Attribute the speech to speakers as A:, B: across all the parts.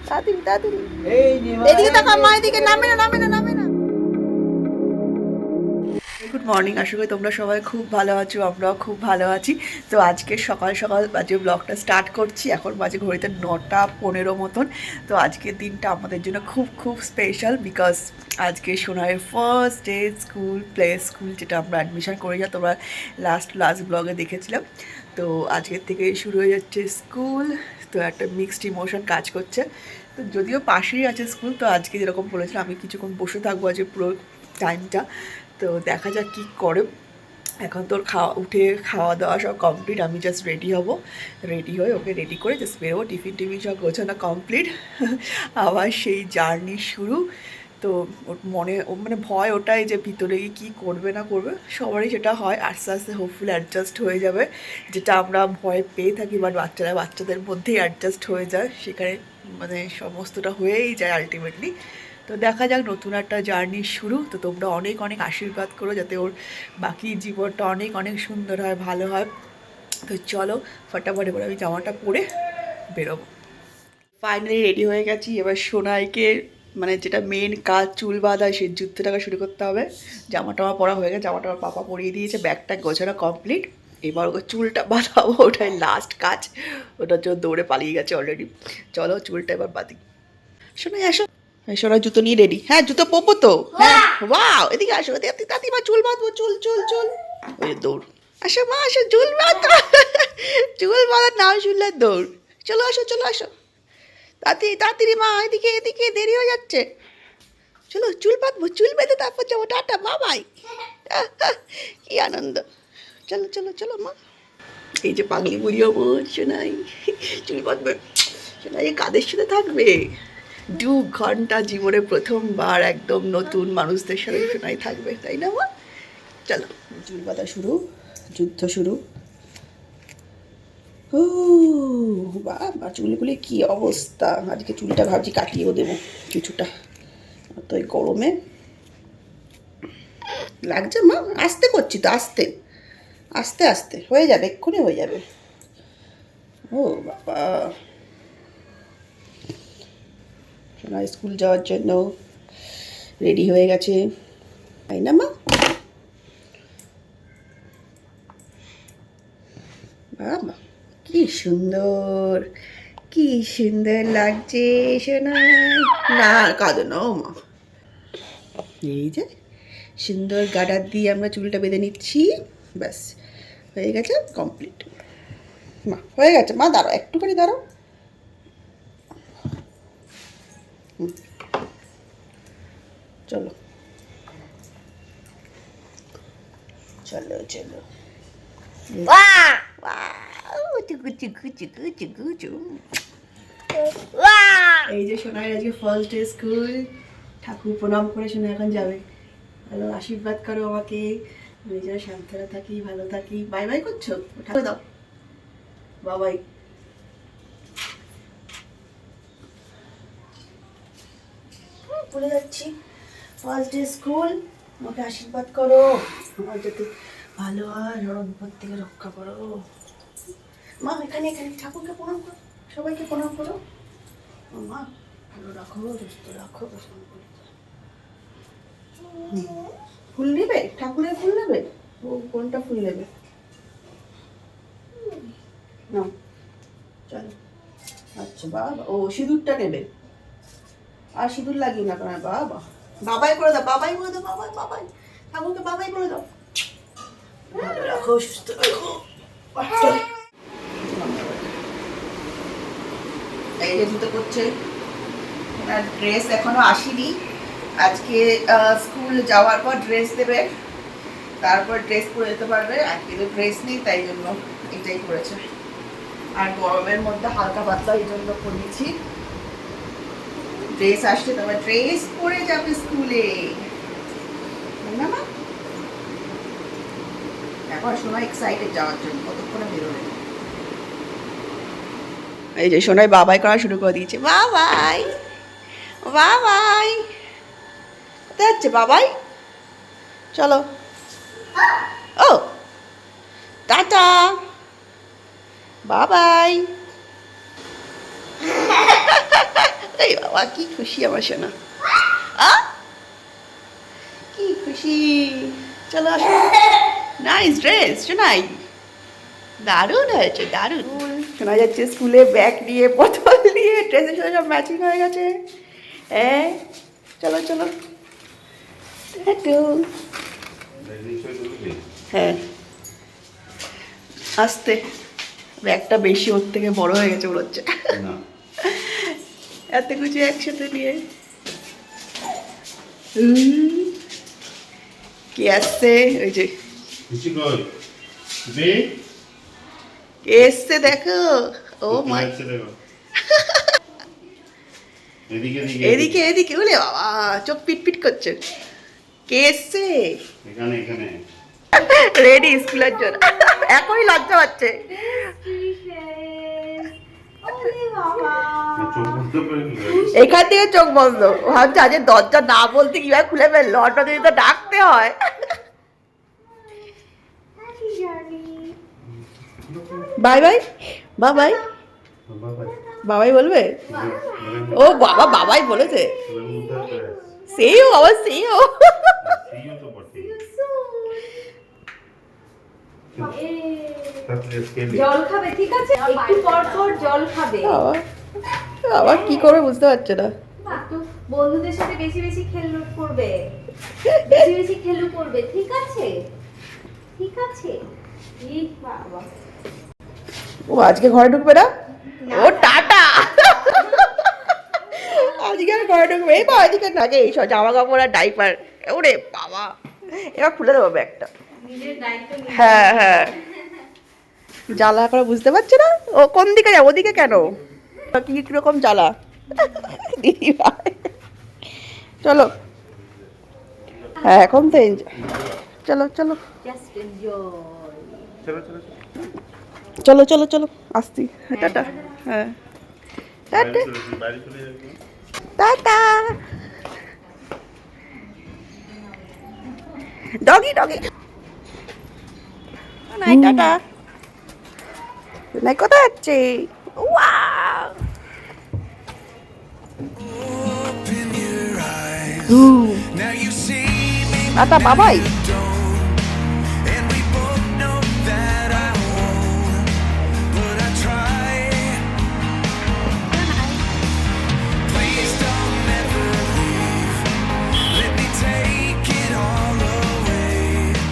A: তাড়াতাড়ি তাড়াতাড়ি এদিকে তাকা, মা এদিকে, নামে না নামে না নামে না। গুড মর্নিং, আশা করি তোমরা সবাই খুব ভালো আছো, আমরাও খুব ভালো আছি। তো আজকে সকাল সকাল বাজে ব্লগটা স্টার্ট করছি। এখন বাজে ঘড়িতে 9:15 মতন। তো আজকের দিনটা আমাদের জন্য খুব খুব স্পেশাল, বিকজ আজকে সোনাইয়ের first day school, play school, যেটা আমরা অ্যাডমিশন করে যা তোমরা লাস্ট ব্লগে দেখেছিলাম। তো আজকের থেকে শুরু হয়ে যাচ্ছে স্কুল। তো একটা মিক্সড ইমোশন কাজ করছে। তো যদিও পাশেই আছে স্কুল, তো আজকে যেরকম বলেছিলাম আমি কিছুক্ষণ বসে থাকবো আজকে পুরো টাইমটা। তো দেখা যাক কী করে। এখন তোর খাওয়া দাওয়া সব কমপ্লিট, আমি জাস্ট রেডি হব। রেডি হয়ে ওকে রেডি করে জাস্ট বেরোবো, টিফিন সব গোছানো কমপ্লিট। আবার সেই জার্নি শুরু। তো ওর মনে মানে ভয় ওটাই যে ভিতরে গিয়ে কী করবে না করবে, সবারই সেটা হয়। আস্তে আস্তে হোপফুলি অ্যাডজাস্ট হয়ে যাবে, যেটা আমরা ভয় পেয়ে থাকি, বাট বাচ্চাদের মধ্যেই অ্যাডজাস্ট হয়ে যায়, সেখানে মানে সমস্তটা হয়েই যায় আলটিমেটলি। তো দেখা যাক, নতুন একটা জার্নি শুরু। তো তোমরা অনেক অনেক আশীর্বাদ করো যাতে ওর বাকি জীবনটা অনেক অনেক সুন্দর হয়, ভালো হয়। তো চলো ফটাফট এবার আমি জামাটা পরে বেরোবো। ফাইনালি রেডি হয়ে গেছি। এবার সোনাইকে মানে যেটা মেন কাজ, চুল বাঁধা, সেই যুদ্ধটাকে শুরু করতে হবে। জামাটা আমার পরা হয়ে গেছে, জামাটা আমার পাপা পরিয়ে দিয়েছে, ব্যাগটা গোছানো কমপ্লিট। এবার ওকে চুলটা বাঁধাবো, ওটাই লাস্ট কাজ। ওটার জন্য দৌড়ে পালিয়ে গেছে অলরেডি। চলো চুলটা এবার বাঁধি। শোনাই আসো, সোনা জুতো নিয়ে রেডি। হ্যাঁ জুতো পরবো তো। হ্যাঁ ওয়াও, এদিকে আসো, দাদিমা চুল বাঁধবো, চুল চুল চুল। ওই দৌড়। আসো মা আসো, চুল বাঁধো। চুল বাঁধার নাম শুনলে দৌড়। চলো আসো চলো আসো, তাড়াতাড়ি মা, এদিকে এদিকে, দেরি হয়ে যাচ্ছে। চলো চুল বাঁধবো, চুল বেঁধে তারপর যাবো, টাটা বাবাই। কি আনন্দ। চলো চলো চলো মা। এই যে পাগলি বুড়িও বলছো নাই, চুল বাঁধবে সোনাই, কাদের সাথে থাকবে 2 ঘন্টা, জীবনে প্রথমবার একদম নতুন মানুষদের সাথে সোনাই থাকবে, তাই না মা? চলো চুল বাঁধা শুরু, যুদ্ধ শুরু। ও বাবা, চুলগুলি কি অবস্থা। আজকে চুলটা ভাবছি কাটিয়েও দেবো কিছুটা, তো এই গরমে লাগছে মা। আস্তে করছি তো, আস্তে আস্তে আস্তে হয়ে যাবে, এক্ষুনি হয়ে যাবে। ও বাবা, সোনা স্কুল যাওয়ার জন্য রেডি হয়ে গেছে, তাই না মা? বাবা কি সুন্দর, কি সুন্দর লাগছে সোনাই। না কাঁদো না ও মা। এই যে সুন্দর গাডার দিয়ে আমরা চুলটা বেঁধে নিচ্ছি, ব্যাস হয়ে গেছে, কমপ্লিট। মা হয়ে গেছে মা, দাঁড়াও একটুখানি দাঁড়াও। চলো চলো চলো। এই যে সোনাই আজকে ফার্স্ট ডে স্কুল। ঠাকুর প্রণাম করে সোনা এখন যাবে। ভালো আশীর্বাদ করো আমাকে, নিজেরা সাবধানে থাকি, ভালো থাকি। বাই বাই করছো, ঠাকুর দাও বাবাই। ভুলে যাচ্ছি, ফার্স্ট ডে স্কুল। আমাকে আশীর্বাদ করো, আমার যাতে ভালো হয়, বিপদ থেকে রক্ষা করো। মা এখানে এখানে ঠাকুরকে প্রণাম করো, সবাইকে প্রণাম করো। মা ভালো রাখো, সুস্থ রাখো। ফুল নেবে, ঠাকুরের ফুল নেবে? ও কোনটা ফুল নেবে? না চলো। আচ্ছা বাবা, ও সিঁদুরটা নেবে। আর সিঁদুর লাগিয়ে না কেন বাবা? বাবাই করে দাও, বাবাই করে দাও, বাবাই বাবাই, ঠাকুরকে বাবাই করে দাও। ভালো রাখো, সুস্থ রাখো। এই যে জুতো করছে, ওনার ড্রেস এখনো আসেনি। আজকে স্কুল যাওয়ার পর ড্রেস দেবে, তারপর ড্রেস পরে যেতে পারবে। আজকে তো ড্রেস নেই, তাই জন্য এটাই করেছে। আর গরমের মধ্যে হালকা পাতলা এই জন্য পরিয়েছি। ড্রেস আসলে তোমার ড্রেস পরে যাবে স্কুলে, না মা? এখন সোনা এক্সাইটেড যাওয়ার জন্য, কতক্ষণে বেরোবে। এই যে সোনাই বাবাই করা শুরু করে দিয়েছে, বাবাই বাবাই। কোথায় যাচ্ছে বাবাই? চলো। ও টাটা বাবাই। বাবা কি খুশি আমার সোনা, আ কি খুশি। চলো আসো। নাইস ড্রেস শোনাই, দারুণ হয়েছে দারুণ। শোনা যাচ্ছে স্কুলে ব্যাগ নিয়ে বোতল নিয়ে ড্রেসের সাথে সব ম্যাচিং হয়ে গেছে। হ্যাঁ চলো চলো। হ্যাঁ আসতে, ব্যাগটা বেশি ওর থেকে বড় হয়ে গেছে মনে হচ্ছে, এত কিছু একসাথে নিয়ে। কে আসছে ওই যে, কে এসছে দেখো। ও মা, এদিকে এদিকে বলে বাবা চোখ পিট পিট করছে। কে এসছে? রেডি স্কুলের জন্য, এখনই লজ্জা পাচ্ছে। এখান থেকে চোখ বন্ধ, ভাবছে আজ দরজা না বলতে কিভাবে খুলে ফেললো, অটো দিয়ে তো ডাকতে হয়। বাই বাই, বাবাই বাবাই বলবে। ও বাবা বাবাই বলেছে, সেও আবার সেও।
B: জল খাবে, ঠিক আছে, একটু পর পর জল খাবে।
A: আবার কি করে বুঝতে পারছে না।
B: বন্ধুদের সাথে বেশি বেশি খেলু করবে, বেশি বেশি খেলু করবে, ঠিক আছে ঠিক আছে। এই বাবা,
A: ও আজকে ঘরে ঢুকবে না, ও টাটা। আজকে আর ঘরে ঢুকবে এই বা আজকে নাকি এইসব জামা কাপড় আর ডাইপার। ওরে বাবা, এবার খুলে দেবো ব্যাগটা। হ্যাঁ হ্যাঁ, জ্বালা করে বুঝতে পারছে না ও কোন দিকে যাবো, ওদিকে কেন, কি কিরকম জ্বালা। দিদি ভাই চলো, হ্যাঁ এখন তো চলো চলো চলো চলো চলো আসছি, টাটা। হ্যাঁ টাটা টাটা, ডগি ডগি নাই, টাটা নাই, কোথায় যাচ্ছে। ওয়াও টাটা বাবাই।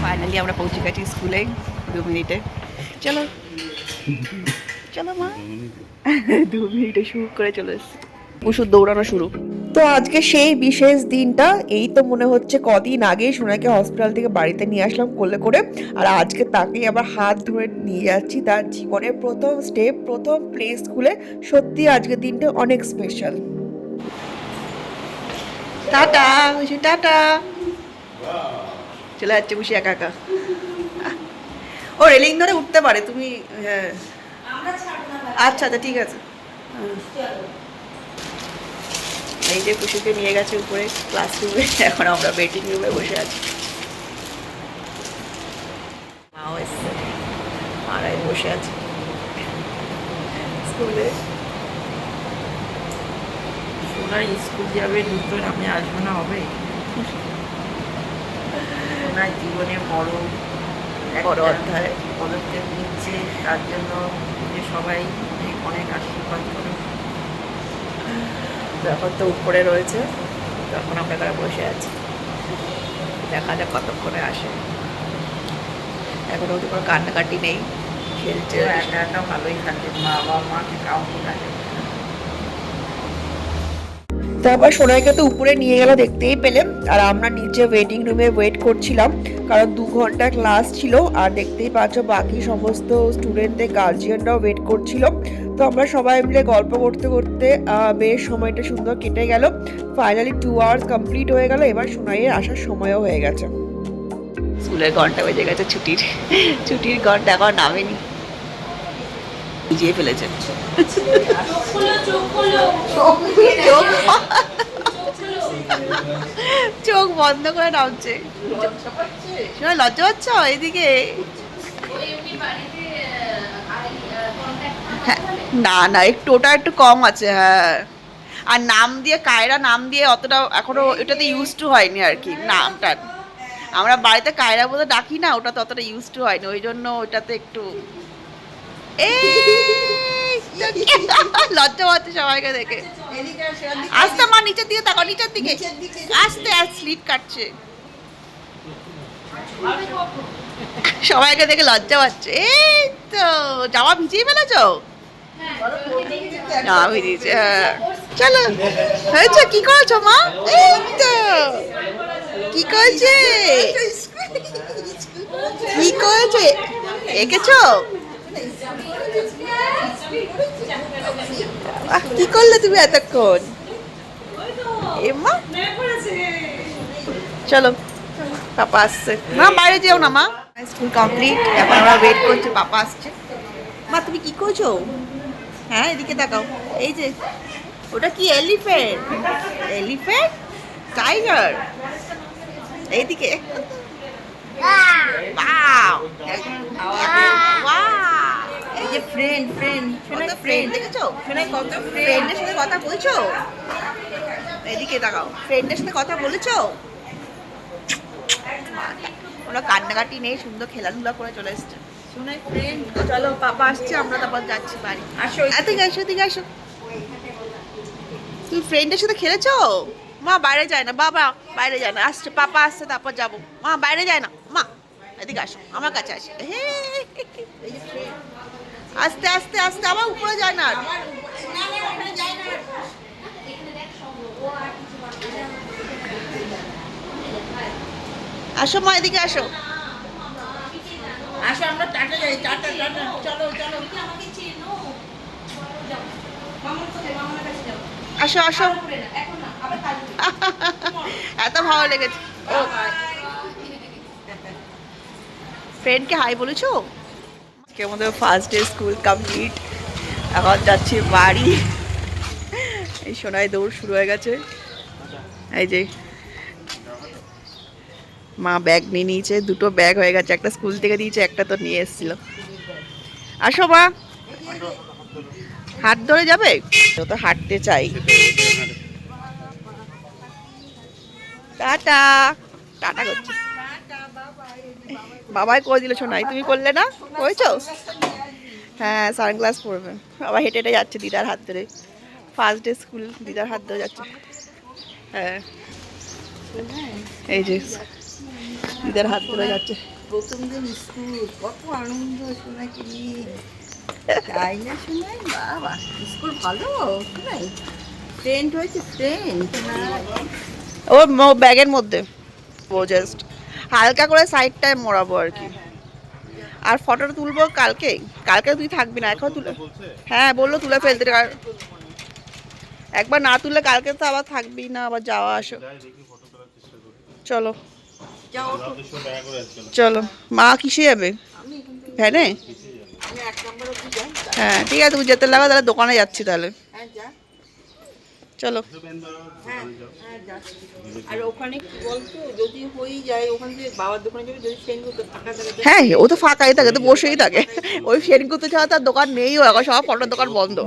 A: ফাইনালি আমরা পৌঁছে গেছি স্কুলে 2 মিনিটে। চলো চলো মা, 2 মিনিটে শুরু করে চলে এসছি, ওষুধ দৌড়ানো শুরু। তো আজকে সেই বিশেষ দিনটা, এই তো মনে হচ্ছে কদিন আগে সোনাকে হসপিটাল থেকে বাড়িতে নিয়ে আসলাম কোলে করে, আর আজকে তাকেই আবার হাত ধরে নিয়ে যাচ্ছি তার জীবনের প্রথম স্টেপ, প্রথম প্লে স্কুলে। সত্যি আজকের দিনটা অনেক স্পেশাল। টাটা বুঝি, টাটা। চলে যাচ্ছে বুঝি একা একা, ও রেলিং ধরে উঠতে পারে তুমি। হ্যাঁ আচ্ছা আচ্ছা ঠিক আছে। এই যে খুশিকে নিয়ে গেছে উপরে ক্লাসরুমে, এখন আমরা ওয়েটিং রুমে বসে আছি। মাও এসছে, মারাই বসে আছে স্কুলে।
C: সোনার স্কুল যাবে, দুটো আমি আসবো না হবে? সোনার জীবনে বড়
A: অধ্যায়
C: পদক্ষেপ নিচ্ছে, তার জন্য যে সবাই অনেক আশীর্বাদ করে।
A: এখন তো উপরে রয়েছে, তখন আমরা এখানে বসে আছি, দেখা যাক কতক্ষণে আসে। এখন ওদের কোনো কান্নাকাটি নেই, খেলছে
C: একা একা ভালোই থাকে, মা বাবা মাকে কাউকে থাকে।
A: তারপর সোনাইকে তো উপরে নিয়ে গেল দেখতেই পেলেন, আর আমরা নিচে ওয়েটিং রুমে ওয়েট করছিলাম, কারণ 2 ঘন্টা ক্লাস ছিল। আর দেখতেই পাচ্ছ বাকি সমস্ত স্টুডেন্টদের গার্জিয়ানরাও ওয়েট করছিল। তো আমরা সবাই মিলে গল্প করতে করতে বেশ সময়টা সুন্দর কেটে গেল। ফাইনালি 2 আওয়ার্স কমপ্লিট হয়ে গেল, এবার সোনাইয়ের আসার সময়ও হয়ে গেছে। স্কুলের ঘন্টা বেজে গেছে, ছুটির ঘন্টা এখন নামেনি, ভিজিয়ে ফেলেছে। চোখ বন্ধ করে নামছে, লজ্জা পাচ্ছ এদিকে। না না একটু ওটা একটু কম আছে। হ্যাঁ আর নাম দিয়ে কায়রা নাম দিয়ে অতটা এখনো এটাতে ইউজ টু হয়নি আর কি নামটা। আমরা বাড়িতে কায়রা বলে ডাকি না, ওটা তো অতটা ইউজ টু হয়নি, ওই জন্য ওটাতে একটু লজ্জা পাচ্ছে সবাইকে দেখে। আস্তে মা নিচের দিকে তাকাও, নিচের দিকে আস্তে, আর স্লিট কাটছে, সবাইকে দেখে লজ্জা পাচ্ছে। এই তো জামা ভিজিয়ে ফেলেছো? না ভিজিয়েছে, হ্যাঁ। চলো হয়েছে, কি করেছো মা? এই তো কি করেছে, কি করেছে, এঁকেছো? কি করলে তুমি এতক্ষণ? এমা চলো, পাপা আসছে। মা বাইরে যেও না মা, স্কুল কমপ্লিট, এখন আমরা ওয়েট করছি, পাপা আসছে। মা তুমি কি করছো? হ্যাঁ এদিকে তাকাও, এই যে ওটা কি এলিফ্যান্ট? এলিফ্যান্ট, টাইগার, এইদিকে। ওয়াও ওয়াও,
C: এই যে ফ্রেন্ড ফ্রেন্ড
A: কত ফ্রেন্ড দেখেছো?
C: কত
A: ফ্রেন্ডের সাথে কথা বলছো? এদিকে তাকাও, ফ্রেন্ডের সাথে কথা বলেছো? ওরা কান্নাকাটি নেই, সুন্দর খেলাধুলা করে চলে এসছে।
C: শোনাই ফ্রেন্ড।
A: চলো পাপা আসছে, আমরা তারপর যাচ্ছি বাড়ি।
C: আসো
A: এদিকে আসো, এদিকে আসো। তুমি ফ্রেন্ডের সাথে খেলেছো? মা বাইরে যায় না, বাবা বাইরে যায় না, আসছে পাপা আসছে তারপর যাবো। মা বাইরে যায় না, মা এদিকে আসো, আমার কাছে আসে। আস্তে আস্তে আস্তে, আবার উপরে যায় না। আসো মা, এদিকে আসো।
C: আসো আমরা টাটা যাই, টাটা টাটা, চলো চলো।
A: আসো আসো, এত ভালো লেগেছে। ও ফ্রেন্ডকে হাই বলেছো? আজকে আমাদের ফার্স্ট ডে স্কুল কমপ্লিট, এখন যাচ্ছি বাড়ি। এই সোনায় দৌড় শুরু হয়ে গেছে, এই যে মা ব্যাগ নিয়ে নিয়েছে, দুটো ব্যাগ হয়ে গেছে, একটা স্কুল থেকে দিয়েছে, একটা তো নিয়ে এসেছিল। আসো মা, হাত ধরে যাবে, ও তো হাঁটতে চাই। টাটা, টাটা করছি। বাবাই করে দিল শোনাই, তুমি করলে না? করেছো? হ্যাঁ সানগ্লাস পরবে, বাবা হেঁটে হেঁটে যাচ্ছে দিদার হাত ধরে। ফার্স্ট ডে স্কুল, দিদার হাত ধরে যাচ্ছে। হ্যাঁ এই যে দিদার হাত ধরে যাচ্ছে।
C: প্রথম দিন স্কুল, কত আনন্দ শোনাকে নিয়ে। তাই না শোনাই? বাবা স্কুল ভালো শোনাই, ফ্রেন্ড হয়েছে ফ্রেন্ড।
A: ওর ব্যাগের মধ্যে, ও জাস্ট হালকা করে সাইডটায় মোড়াবো আর কি। আর ফটোটা তুলবো কালকে, কালকে তুই থাকবি না, এখন তুলে, হ্যাঁ বললো তুলে ফেলতে, আর একবার না তুললে কালকে তো আবার থাকবি না, আবার যাওয়া আসো। চলো চলো, মা কিসে যাবে? ভ্যানে? হ্যাঁ ঠিক আছে, তুমি যেতে লাগো, তাহলে দোকানে যাচ্ছি তাহলে। চলো।
C: আর ওখানে কি বলতো, যদি হয়ে যায় ওখান থেকে বাবার দোকানে যাবে, যদি সেনগুলো ফাঁকা থাকে।
A: হ্যাঁ ও তো ফাঁকাই থাকে, তো বসেই থাকে, ওই সেনকুতো ছাড়া তার দোকান নেই, ও এখন সব ফটোর দোকান বন্ধ।